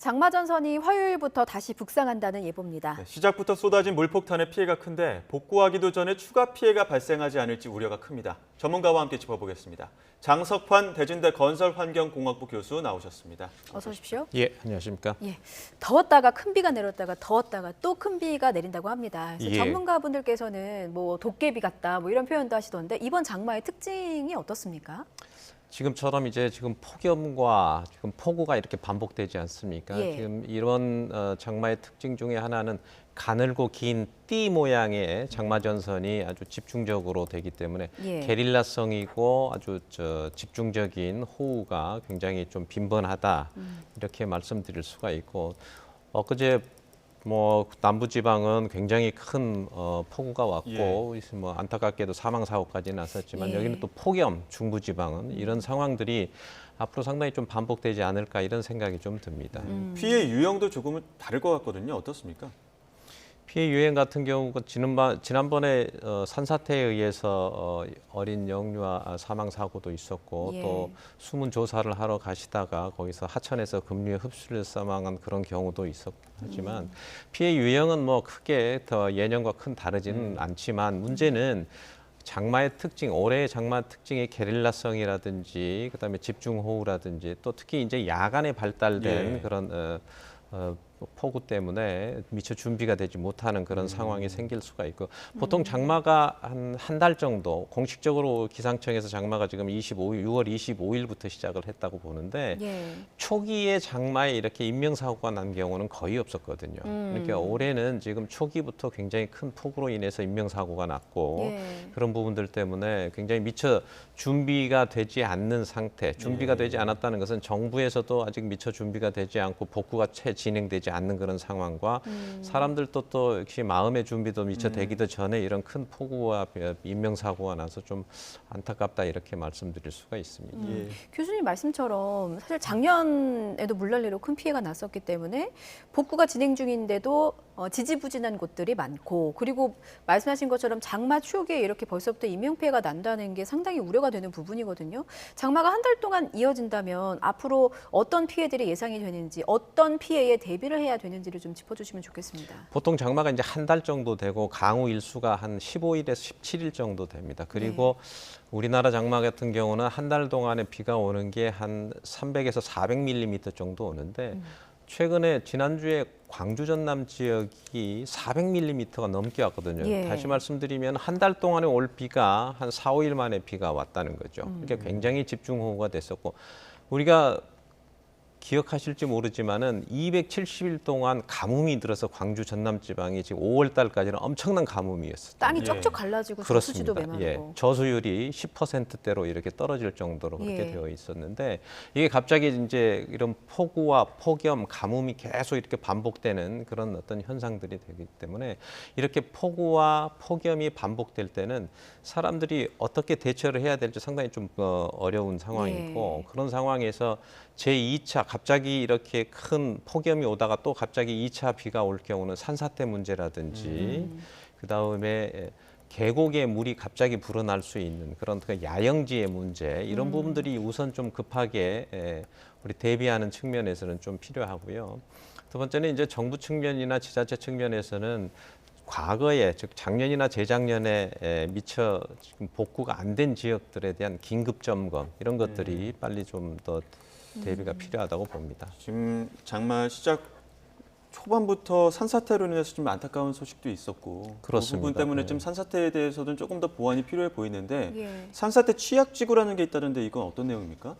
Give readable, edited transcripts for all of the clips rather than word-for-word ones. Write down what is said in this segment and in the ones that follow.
장마전선이 화요일부터 다시 북상한다는 예보입니다. 네, 시작부터 쏟아진 물폭탄의 피해가 큰데 복구하기도 전에 추가 피해가 발생하지 않을지 우려가 큽니다. 전문가와 함께 짚어보겠습니다. 장석환 대진대 건설환경공학부 교수 나오셨습니다. 어서 오십시오. 예, 안녕하십니까? 예, 더웠다가 큰 비가 내렸다가 더웠다가 또 큰 비가 내린다고 합니다. 그래서 예. 전문가분들께서는 뭐 도깨비 같다 뭐 이런 표현도 하시던데 이번 장마의 특징이 어떻습니까? 지금처럼 이제 지금 폭염과 지금 폭우가 이렇게 반복되지 않습니까? 예. 지금 이런 장마의 특징 중에 하나는 가늘고 긴 띠 모양의 장마 전선이 아주 집중적으로 되기 때문에 예. 게릴라성이고 아주 집중적인 호우가 굉장히 좀 빈번하다 이렇게 말씀드릴 수가 있고 엊그제 뭐 남부 지방은 굉장히 큰 폭우가 왔고 뭐 안타깝게도 사망 사고까지 났었지만 예. 여기는 또 폭염 중부 지방은 이런 상황들이 앞으로 상당히 좀 반복되지 않을까 이런 생각이 좀 듭니다. 피해 유형도 조금은 다를 것 같거든요. 어떻습니까? 피해 유행 같은 경우 지난번에 산사태에 의해서 어린 영유아 사망 사고도 있었고 예. 또 수문 조사를 하러 가시다가 거기서 하천에서 급류에 흡수를 사망한 그런 경우도 있었지만 피해 유형은 뭐 크게 더 예년과 큰 다르지는 않지만 문제는 장마의 특징, 올해의 장마 특징이 게릴라성이라든지 그다음에 집중호우라든지 또 특히 이제 야간에 발달된 예. 그런 폭우 때문에 미처 준비가 되지 못하는 그런 상황이 생길 수가 있고 보통 장마가 한 달 정도 공식적으로 기상청에서 장마가 지금 6월 25일부터 시작을 했다고 보는데 예. 초기에 장마에 이렇게 인명사고가 난 경우는 거의 없었거든요. 그러니까 올해는 지금 초기부터 굉장히 큰 폭우로 인해서 인명사고가 났고 예. 그런 부분들 때문에 굉장히 미처 준비가 되지 않는 상태, 준비가 되지 않았다는 것은 정부에서도 아직 미처 준비가 되지 않고 복구가 채 진행되지 않는 그런 상황과 사람들도 또 역시 마음의 준비도 미처 되기도 전에 이런 큰 폭우와 인명사고가 나서 좀 안타깝다 이렇게 말씀드릴 수가 있습니다. 예. 교수님 말씀처럼 사실 작년에도 물난리로 큰 피해가 났었기 때문에 복구가 진행 중인데도 지지부진한 곳들이 많고 그리고 말씀하신 것처럼 장마 초기에 이렇게 벌써부터 인명피해가 난다는 게 상당히 우려가 되는 부분이거든요. 장마가 한 달 동안 이어진다면 앞으로 어떤 피해들이 예상이 되는지 어떤 피해에 대비를 해야 되는지를 좀 짚어주시면 좋겠습니다. 보통 장마가 이제 한 달 정도 되고 강우 일수가 한 15일에서 17일 정도 됩니다. 그리고 우리나라 장마 같은 경우는 한 달 동안에 비가 오는 게 한 300에서 400mm 정도 오는데 최근에 지난주에 광주 전남 지역이 400mm가 넘게 왔거든요. 예. 다시 말씀드리면 한 달 동안에 올 비가 한 4, 5일 만에 비가 왔다는 거죠. 그러니까 굉장히 집중호우가 됐었고 우리가 기억하실지 모르지만은 270일 동안 가뭄이 들어서 광주 전남 지방이 지금 5월 달까지는 엄청난 가뭄이었어요. 땅이 예. 쩍쩍 갈라지고 그렇습니다. 저수지도 메마르고. 예, 저수율이 10%대로 이렇게 떨어질 정도로 그렇게 예. 되어 있었는데 이게 갑자기 이제 이런 폭우와 폭염, 가뭄이 계속 이렇게 반복되는 그런 어떤 현상들이 되기 때문에 이렇게 폭우와 폭염이 반복될 때는 사람들이 어떻게 대처를 해야 될지 상당히 좀 어려운 상황이고 예. 그런 상황에서 제2차 갑자기 이렇게 큰 폭염이 오다가 또 갑자기 2차 비가 올 경우는 산사태 문제라든지 그다음에 계곡에 물이 갑자기 불어날 수 있는 그런 그 야영지의 문제 이런 부분들이 우선 좀 급하게 우리 대비하는 측면에서는 좀 필요하고요. 두 번째는 이제 정부 측면이나 지자체 측면에서는 과거에 즉 작년이나 재작년에 미처 지금 복구가 안 된 지역들에 대한 긴급 점검 이런 것들이 빨리 좀 더 대비가 필요하다고 봅니다. 지금 장마 시작 초반부터 산사태로 인해서 좀 안타까운 소식도 있었고 그 그렇습니다. 부분 때문에 네. 좀 산사태에 대해서는 조금 더 보완이 필요해 보이는데 예. 산사태 취약지구라는 게 있다는데 이건 어떤 내용입니까?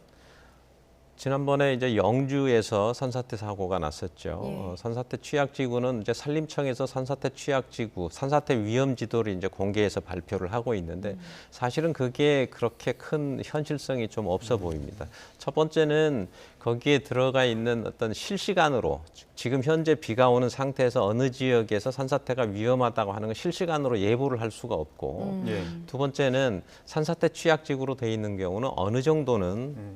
지난번에 이제 영주에서 산사태 사고가 났었죠. 예. 산사태 취약지구는 이제 산림청에서 산사태 취약지구, 산사태 위험지도를 이제 공개해서 발표를 하고 있는데 사실은 그게 그렇게 큰 현실성이 좀 없어 보입니다. 첫 번째는 거기에 들어가 있는 어떤 실시간으로 지금 현재 비가 오는 상태에서 어느 지역에서 산사태가 위험하다고 하는 걸 실시간으로 예보를 할 수가 없고 두 번째는 산사태 취약지구로 돼 있는 경우는 어느 정도는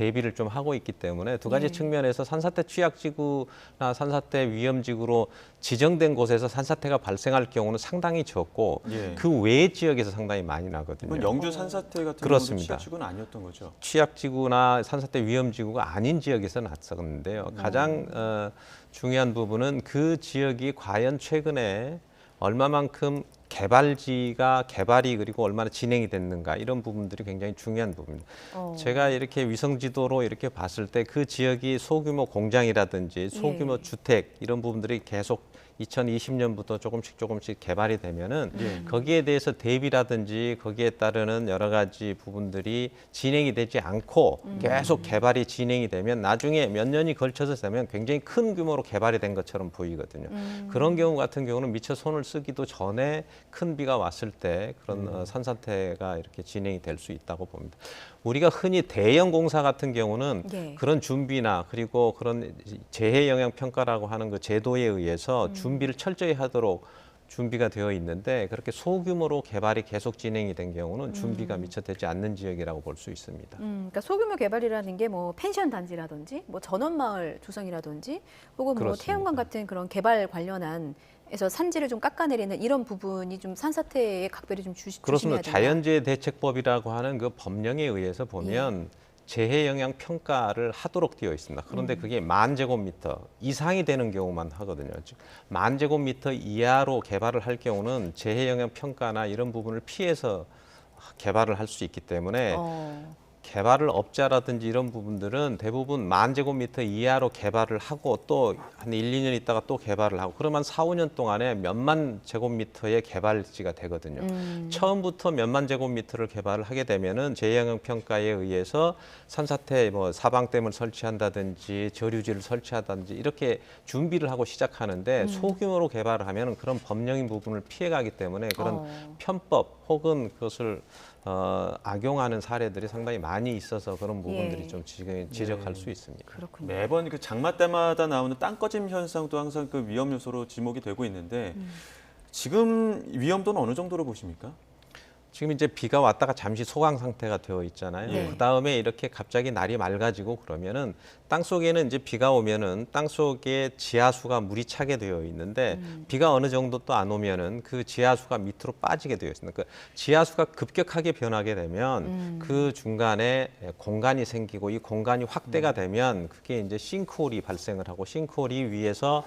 대비를 좀 하고 있기 때문에 두 가지 네. 측면에서 산사태 취약지구나 산사태 위험지구로 지정된 곳에서 산사태가 발생할 경우는 상당히 적고 예. 그 외의 지역에서 상당히 많이 나거든요. 이번 영주 산사태 같은 그렇습니다. 경우도 취약지구는 아니었던 거죠. 취약지구나 산사태 위험지구가 아닌 지역에서 났었는데요. 가장 중요한 부분은 그 지역이 과연 최근에 얼마만큼 개발이 그리고 얼마나 진행이 됐는가 이런 부분들이 굉장히 중요한 부분입니다. 제가 이렇게 위성 지도로 이렇게 봤을 때 그 지역이 소규모 공장이라든지 소규모 예. 주택 이런 부분들이 계속 2020년부터 조금씩 개발이 되면은 예. 거기에 대해서 대비라든지 거기에 따르는 여러 가지 부분들이 진행이 되지 않고 계속 개발이 진행이 되면 나중에 몇 년이 걸쳐서 되면 굉장히 큰 규모로 개발이 된 것처럼 보이거든요. 그런 경우 같은 경우는 미처 손을 쓰기도 전에 큰 비가 왔을 때 그런 산사태가 이렇게 진행이 될 수 있다고 봅니다. 우리가 흔히 대형 공사 같은 경우는 예. 그런 준비나 그리고 그런 재해 영향 평가라고 하는 그 제도에 의해서 준비를 철저히 하도록 준비가 되어 있는데 그렇게 소규모로 개발이 계속 진행이 된 경우는 준비가 미처 되지 않는 지역이라고 볼 수 있습니다. 그러니까 소규모 개발이라는 게 뭐 펜션 단지라든지 뭐 전원마을 조성이라든지 혹은 뭐 그렇습니다. 태양광 같은 그런 개발 관련한 에서 산지를 좀 깎아내리는 이런 부분이 좀 산사태에 각별히 좀 조심해야 그렇습니다. 된다. 자연재해 대책법이라고 하는 그 법령에 의해서 보면 재해 영향 평가를 하도록 되어 있습니다. 그런데 그게 10,000제곱미터 이상이 되는 경우만 하거든요. 즉 10,000제곱미터 이하로 개발을 할 경우는 재해 영향 평가나 이런 부분을 피해서 개발을 할 수 있기 때문에 개발을 업자라든지 이런 부분들은 대부분 10,000제곱미터 이하로 개발을 하고 또 한 1, 2년 있다가 또 개발을 하고 그러면 4, 5년 동안에 몇만 제곱미터의 개발지가 되거든요. 처음부터 몇만 제곱미터를 개발을 하게 되면은 재해영향 평가에 의해서 산사태 뭐 사방댐을 설치한다든지 저류지를 설치하든지 이렇게 준비를 하고 시작하는데 소규모로 개발을 하면은 그런 법령인 부분을 피해가기 때문에 그런 편법 혹은 그것을 악용하는 사례들이 상당히 많이 있어서 그런 부분들이 예. 좀 지적할 수 있습니다. 그렇군요. 매번 그 장마 때마다 나오는 땅 꺼짐 현상도 항상 그 위험 요소로 지목이 되고 있는데 지금 위험도는 어느 정도로 보십니까? 지금 이제 비가 왔다가 잠시 소강 상태가 되어 있잖아요. 네. 그 다음에 이렇게 갑자기 날이 맑아지고 그러면은 땅 속에는 이제 비가 오면은 땅 속에 지하수가 물이 차게 되어 있는데 비가 어느 정도 또 안 오면은 그 지하수가 밑으로 빠지게 되어 있습니다. 그 지하수가 급격하게 변하게 되면 그 중간에 공간이 생기고 이 공간이 확대가 되면 그게 이제 싱크홀이 발생을 하고 싱크홀이 위에서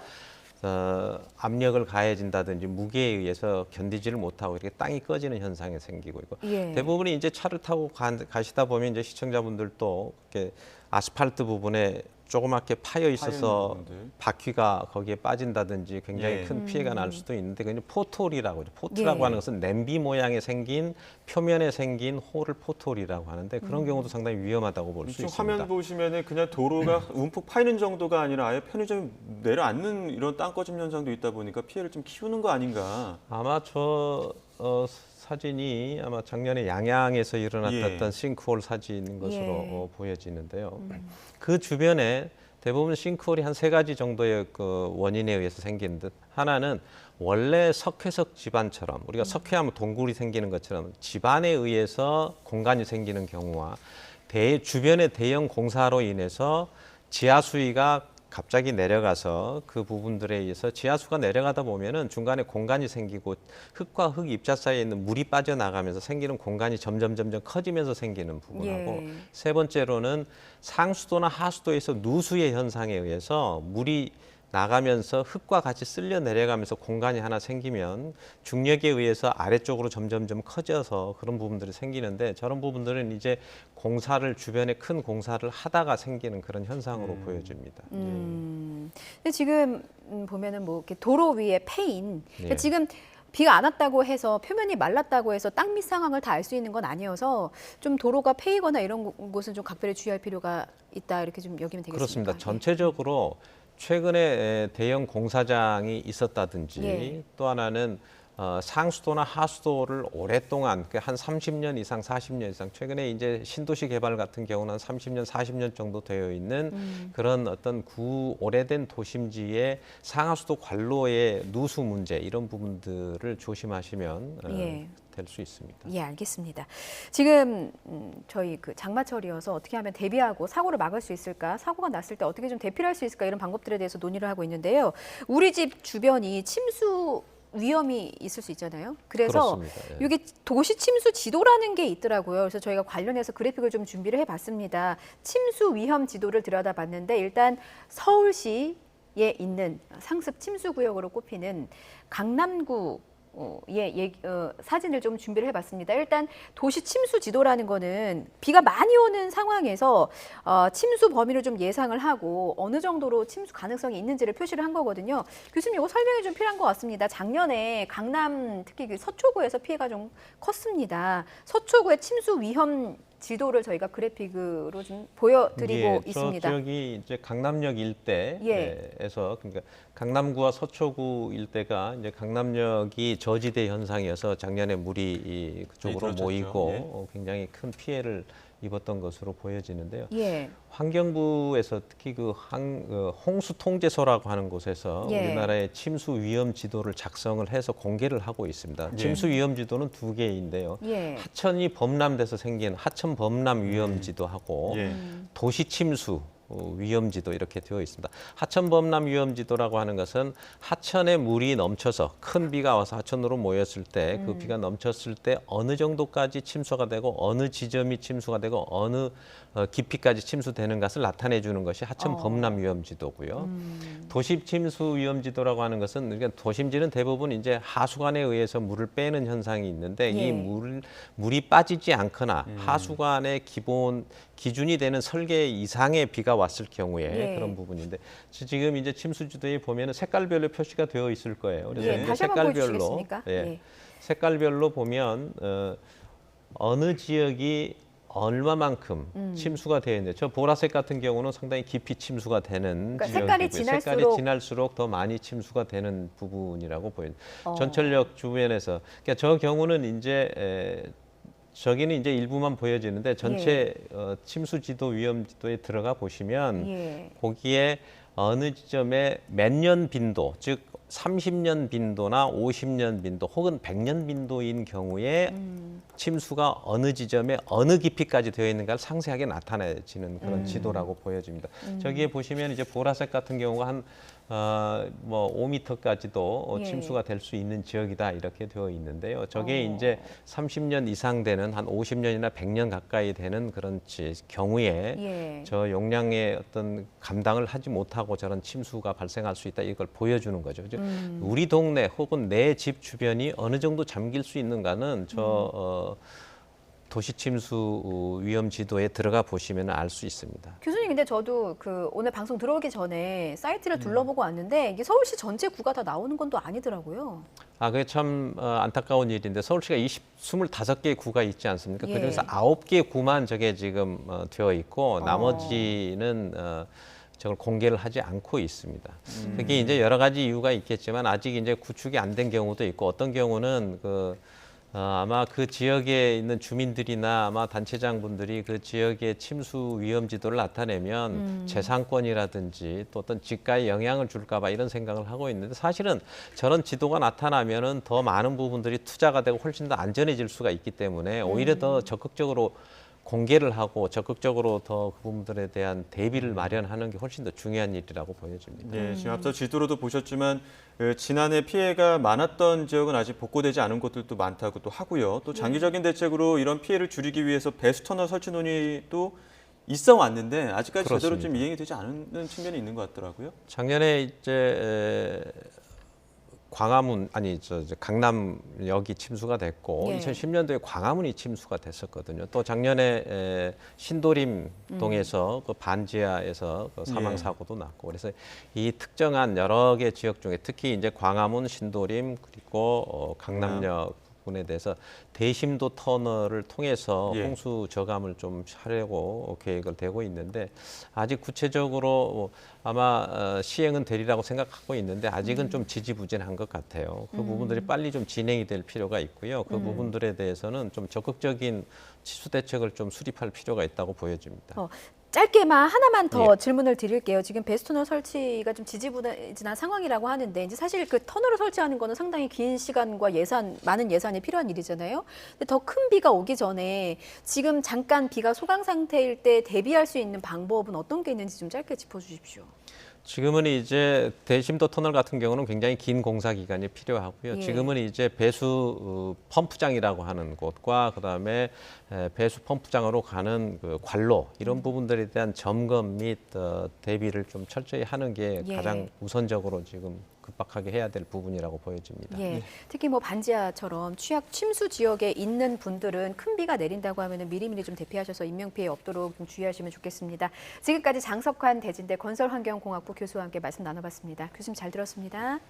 압력을 가해진다든지 무게에 의해서 견디지를 못하고 이렇게 땅이 꺼지는 현상이 생기고 있고 예. 대부분이 이제 차를 타고 가시다 보면 이제 시청자분들도 이렇게 아스팔트 부분에 조그맣게 파여 있어서 파여 있는 부분들. 바퀴가 거기에 빠진다든지 굉장히 예. 큰 피해가 날 수도 있는데 그게 포트홀이라고 하죠. 포트라고 예. 하는 것은 냄비 모양에 생긴 표면에 생긴 홀을 포트홀이라고 하는데 그런 경우도 상당히 위험하다고 볼 수 지금 있습니다. 화면 보시면은 그냥 도로가 움푹 파이는 정도가 아니라 아예 편의점 내려앉는 이런 땅 꺼짐 현상도 있다 보니까 피해를 좀 키우는 거 아닌가. 아마 사진이 아마 작년에 양양에서 일어났던 예. 싱크홀 사진인 것으로 예. 보여지는데요. 그 주변에 대부분 싱크홀이 한 3가지 정도의 그 원인에 의해서 생기는 듯 하나는 원래 석회석 집안처럼 우리가 석회하면 동굴이 생기는 것처럼 집안에 의해서 공간이 생기는 경우와 주변의 대형 공사로 인해서 지하 수위가 갑자기 내려가서 그 부분들에 의해서 지하수가 내려가다 보면은 중간에 공간이 생기고 흙과 흙 입자 사이에 있는 물이 빠져나가면서 생기는 공간이 점점 커지면서 생기는 부분하고 예. 세 번째로는 상수도나 하수도에서 누수의 현상에 의해서 물이 나가면서 흙과 같이 쓸려 내려가면서 공간이 하나 생기면 중력에 의해서 아래쪽으로 점점 커져서 그런 부분들이 생기는데 저런 부분들은 이제 주변에 큰 공사를 하다가 생기는 그런 현상으로 보여집니다. 근데 지금 보면은 뭐 이렇게 도로 위에 패인. 그러니까 예. 지금 비가 안 왔다고 해서 표면이 말랐다고 해서 땅 밑 상황을 다 알 수 있는 건 아니어서 좀 도로가 패이거나 이런 곳은 좀 각별히 주의할 필요가 있다 이렇게 좀 여기면 되겠습니다. 그렇습니다. 전체적으로 최근에 대형 공사장이 있었다든지 예. 또 하나는 상수도나 하수도를 오랫동안 한 30년 이상, 40년 이상 최근에 이제 신도시 개발 같은 경우는 30년, 40년 정도 되어 있는 그런 어떤 오래된 도심지의 상하수도 관로의 누수 문제 이런 부분들을 조심하시면 예. 될 수 있습니다. 예, 알겠습니다. 지금 저희 그 장마철이어서 어떻게 하면 대비하고 사고를 막을 수 있을까? 사고가 났을 때 어떻게 좀 대피할 수 있을까? 이런 방법들에 대해서 논의를 하고 있는데요. 우리 집 주변이 침수 위험이 있을 수 있잖아요. 그래서 그렇습니다. 예. 이게 도시 침수 지도라는 게 있더라고요. 그래서 저희가 관련해서 그래픽을 좀 준비를 해봤습니다. 침수 위험 지도를 들여다봤는데 일단 서울시에 있는 상습 침수 구역으로 꼽히는 강남구 사진을 좀 준비를 해봤습니다. 일단 도시 침수 지도라는 거는 비가 많이 오는 상황에서 침수 범위를 좀 예상을 하고 어느 정도로 침수 가능성이 있는지를 표시를 한 거거든요. 교수님, 이거 설명이 좀 필요한 것 같습니다. 작년에 강남 특히 그 서초구에서 피해가 좀 컸습니다. 서초구의 침수 위험 지도를 저희가 그래픽으로 좀 보여드리고 있습니다. 저기 이제 강남역 일대에서 그러니까 강남구와 서초구 일대가 이제 강남역이 저지대 현상이어서 작년에 물이 그쪽으로 그렇죠. 모이고 굉장히 큰 피해를 입었던 것으로 보여지는데요. 예. 환경부에서 특히 홍수 통제소라고 하는 곳에서 예. 우리나라의 침수 위험 지도를 작성을 해서 공개를 하고 있습니다. 예. 침수 위험 지도는 두 개인데요. 예. 하천이 범람돼서 생긴 하천 범람 위험 지도하고 예. 도시 침수 위험지도 이렇게 되어 있습니다. 하천 범람 위험지도라고 하는 것은 하천에 물이 넘쳐서 큰 비가 와서 하천으로 모였을 때 그 비가 넘쳤을 때 어느 정도까지 침수가 되고 어느 지점이 침수가 되고 어느 깊이까지 침수되는 것을 나타내 주는 것이 하천 범람 위험지도고요. 도심 침수 위험지도라고 하는 것은 그러니까 도심지는 대부분 이제 하수관에 의해서 물을 빼는 현상이 있는데 예. 이 물이 빠지지 않거나 하수관의 기준이 되는 설계 이상의 비가 왔을 경우에 예. 그런 부분인데 지금 이제 침수지도에 보면은 색깔별로 표시가 되어 있을 거예요. 그래서 예. 이제 다시 한번 보여주시겠습니까? 예. 색깔별로 보면 어느 지역이 얼마만큼 침수가 되어 있는데 저 보라색 같은 경우는 상당히 깊이 침수가 되는 그러니까 지역이고요. 색깔이 지날수록 더 많이 침수가 되는 부분이라고 보입니다. 전철역 주변에서 그러니까 저 경우는 이제 저기는 이제 일부만 보여지는데 전체 침수 지도 위험 지도에 들어가 보시면 예. 거기에 어느 지점에 몇 년 빈도, 즉 30년 빈도나 50년 빈도 혹은 100년 빈도인 경우에 침수가 어느 지점에 어느 깊이까지 되어 있는가를 상세하게 나타내지는 그런 지도라고 보여집니다. 저기에 보시면 이제 보라색 같은 경우가 한 5m까지도 예. 침수가 될 수 있는 지역이다 이렇게 되어 있는데요. 저게 어. 이제 30년 이상 되는 한 50년이나 100년 가까이 되는 그런 경우에 예. 저 용량의 어떤 감당을 하지 못하고 저런 침수가 발생할 수 있다 이걸 보여주는 거죠. 우리 동네 혹은 내 집 주변이 어느 정도 잠길 수 있는가는 도시 침수 위험 지도에 들어가 보시면 알 수 있습니다. 교수님, 근데 저도 오늘 방송 들어오기 전에 사이트를 둘러보고 왔는데 이게 서울시 전체 구가 다 나오는 건 또 아니더라고요. 그게 참 안타까운 일인데 서울시가 25개의 구가 있지 않습니까? 예. 그중에서 9개 구만 저게 지금 되어 있고 나머지는 저걸 공개를 하지 않고 있습니다. 그게 이제 여러 가지 이유가 있겠지만 아직 이제 구축이 안 된 경우도 있고 어떤 경우는 아마 그 지역에 있는 주민들이나 아마 단체장분들이 그 지역의 침수 위험 지도를 나타내면 재산권이라든지 또 어떤 집가에 영향을 줄까 봐 이런 생각을 하고 있는데 사실은 저런 지도가 나타나면은 더 많은 부분들이 투자가 되고 훨씬 더 안전해질 수가 있기 때문에 오히려 더 적극적으로 공개를 하고 적극적으로 더 그 부분들에 대한 대비를 마련하는 게 훨씬 더 중요한 일이라고 보여집니다. 네, 지금 앞서 지도로도 보셨지만 지난해 피해가 많았던 지역은 아직 복구되지 않은 곳들도 많다고 또 하고요. 또 장기적인 대책으로 이런 피해를 줄이기 위해서 배수 터널 설치 논의도 있어 왔는데 아직까지 제대로 좀 이행이 되지 않은 측면이 있는 것 같더라고요. 작년에 이제 강남역이 침수가 됐고 예. 2010년도에 광화문이 침수가 됐었거든요. 또 작년에 신도림동에서 그 반지하에서 그 사망 사고도 났고 그래서 이 특정한 여러 개 지역 중에 특히 이제 광화문, 신도림 그리고 강남역 부분에 대해서 대심도 터널을 통해서 예. 홍수 저감을 좀 하려고 계획을 되고 있는데 아직 구체적으로 아마 시행은 되리라고 생각하고 있는데 아직은 좀 지지부진한 것 같아요. 그 부분들이 빨리 좀 진행이 될 필요가 있고요. 그 부분들에 대해서는 좀 적극적인 치수 대책을 좀 수립할 필요가 있다고 보여집니다. 짧게만 하나만 더 예. 질문을 드릴게요. 지금 배수터널 설치가 좀 지지부진한 상황이라고 하는데 이제 사실 그 터널을 설치하는 거는 상당히 긴 시간과 많은 예산이 필요한 일이잖아요. 근데 더 큰 비가 오기 전에 지금 잠깐 비가 소강 상태일 때 대비할 수 있는 방법은 어떤 게 있는지 좀 짧게 짚어주십시오. 지금은 이제 대심도 터널 같은 경우는 굉장히 긴 공사 기간이 필요하고요. 예. 지금은 이제 배수 펌프장이라고 하는 곳과 그다음에 배수 펌프장으로 가는 그 관로 이런 부분들에 대한 점검 및 대비를 좀 철저히 하는 게 예. 가장 우선적으로 지금 급박하게 해야 될 부분이라고 보여집니다. 예. 특히 뭐 반지하처럼 취약 침수 지역에 있는 분들은 큰 비가 내린다고 하면 미리미리 좀 대피하셔서 인명피해 없도록 좀 주의하시면 좋겠습니다. 지금까지 장석환 대진대 건설환경공학부 교수와 함께 말씀 나눠봤습니다. 교수님 잘 들었습니다.